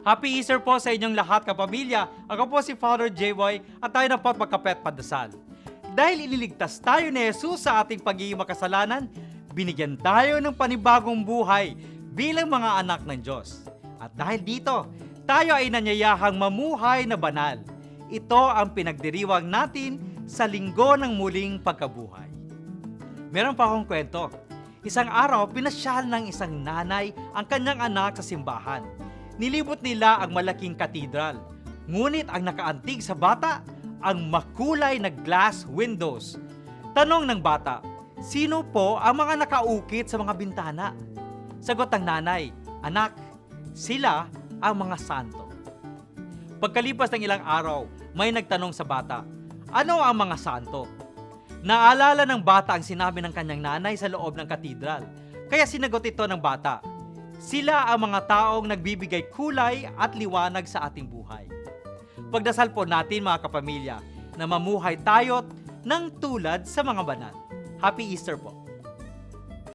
Happy Easter po sa inyong lahat, kapamilya. Ako po si Father J-Boy at tayo na po at magkape at padasal. Dahil ililigtas tayo ni Jesus sa ating pagiging makasalanan, binigyan tayo ng panibagong buhay bilang mga anak ng Diyos. At dahil dito, tayo ay nanyayahang mamuhay na banal. Ito ang pinagdiriwang natin sa linggo ng muling pagkabuhay. Meron pa akong kwento. Isang araw, pinasyal ng isang nanay ang kanyang anak sa simbahan. Nilibot nila ang malaking katedral. Ngunit ang nakaantig sa bata, ang makulay na glass windows. Tanong ng bata, sino po ang mga nakaukit sa mga bintana? Sagot ng nanay, anak, sila ang mga santo. Pagkalipas ng ilang araw, may nagtanong sa bata, ano ang mga santo? Naalala ng bata ang sinabi ng kanyang nanay sa loob ng katedral. Kaya sinagot ito ng bata, sila ang mga taong nagbibigay kulay at liwanag sa ating buhay. Pagdasal po natin mga kapamilya na mamuhay tayo't ng tulad sa mga banal. Happy Easter po!